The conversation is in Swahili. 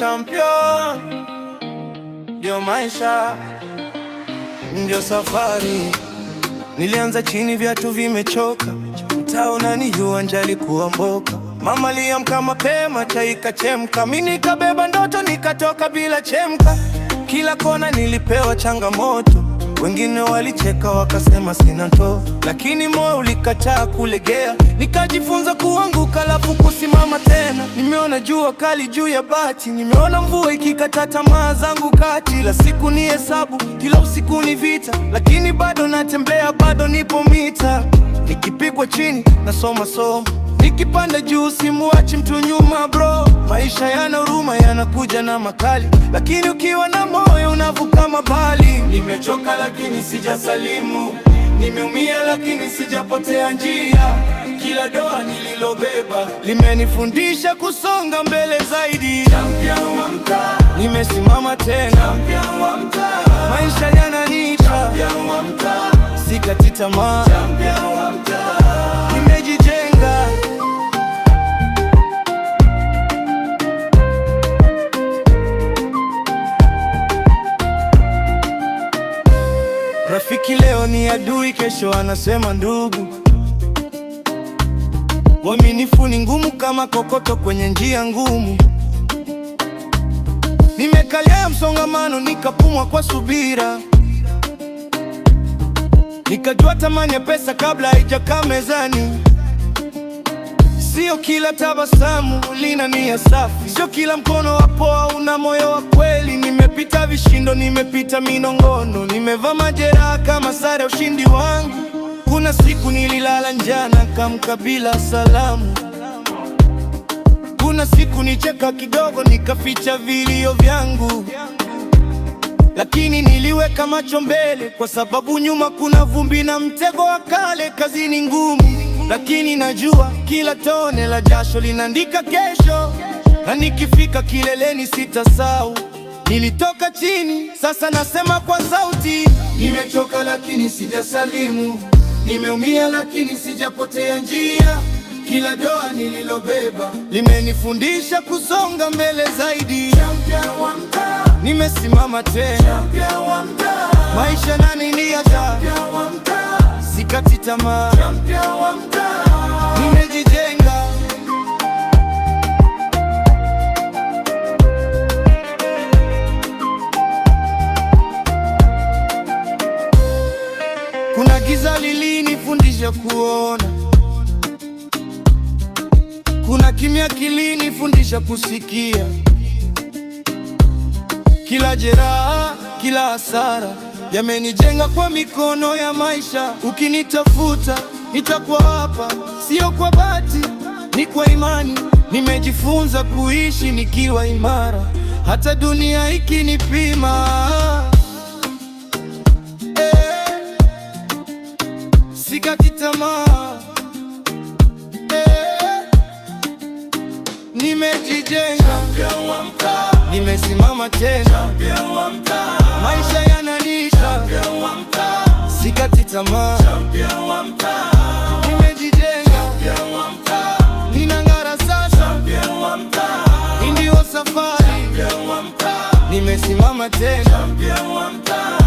champion, ndio maisha, ndio safari. Nilianza chini, viatu vimechoka, mtaa unanijua, njali kuamboka. Mama aliamka mapema, chai ikachemka, mimi nikabeba ndoto, nikatoka bila chemka. Kila kona nilipewa changamoto, wengine walicheka wakasema sina ndoto, lakini moyo ulikataa kulegea. Nikajifunza kuanguka alafu kusimama tena. Nimeona jua kali juu ya bati, nimeona mvua ikikata tamaa zangu kati. Kila siku ni hesabu, kila usiku ni vita, lakini bado natembea, bado nipo mita. Nikipigwa chini nasoma somo, nikipanda juu simuachi mtu nyuma bro. Maisha yana huruma, yanakuja na makali, lakini ukiwa na moyo unavuka mabali. Nimechoka lakini sijasalimu, nimeumia lakini sijapotea njia. Kila doa nililobeba limenifundisha kusonga mbele zaidi. Champion wa mtaa, nimesimama tena. Champion wa mtaa, maisha yananiita. Champion wa mtaa, sikati tamaa. Champion wa mtaa, nimejijenga. Rafiki leo ni adui, kesho anasema ndugu. Uaminifu ni ngumu kama kokoto kwenye njia ngumu. Nimekalia msongamano, nikapumua kwa subira. Nikajua thamani ya pesa kabla haijakaa mezani. Sio kila tabasamu lina nia safi, sio kila mkono wa poa una moyo wa kweli. Nimepita vishindo, nimepita minongono, nimevaa majeraha kama sare ya ushindi wangu. Kuna siku nililala njaa nikamka bila salamu. Kuna siku nicheka kidogo nikaficha vilio vyangu, lakini niliweka macho mbele, kwa sababu nyuma kuna vumbi na mtego wa kale. Kazi ni ngumu, lakini najua kila tone la jasho linaandika kesho, na nikifika kileleni sitasahau. Nilitoka chini, sasa nasema kwa sauti. Nimechoka lakini sijasalimu, nimeumia lakini sijapotea njia. Kila doa nililobeba limenifundisha kusonga mbele zaidi. Champion wa mtaa, nimesimama tena. Champion wa mtaa, maisha yananiita. Champion wa mtaa, sikati tamaa. Champion wa mtaa, nimejijenga. Kuna giza lilinifundisha kuona, kuna kimya kilinifundisha kusikia. Kila jeraha, kila hasara yamenijenga kwa mikono ya maisha. Ukinitafuta nitakuwa hapa, sio kwa bahati, ni kwa imani. Nimejifunza kuishi nikiwa imara, hata dunia ikinipima. Sikati tamaa, nimejijenga. Champion wa mtaa, nimesimama tena. Champion wa mtaa, maisha yananiita. Champion wa mtaa, sikati tamaa. Champion wa mtaa, nimejijenga. Champion wa mtaa, ninang'ara sasa. Champion wa mtaa, ndio safari. Champion wa mtaa, nimesimama tena. Champion wa mtaa.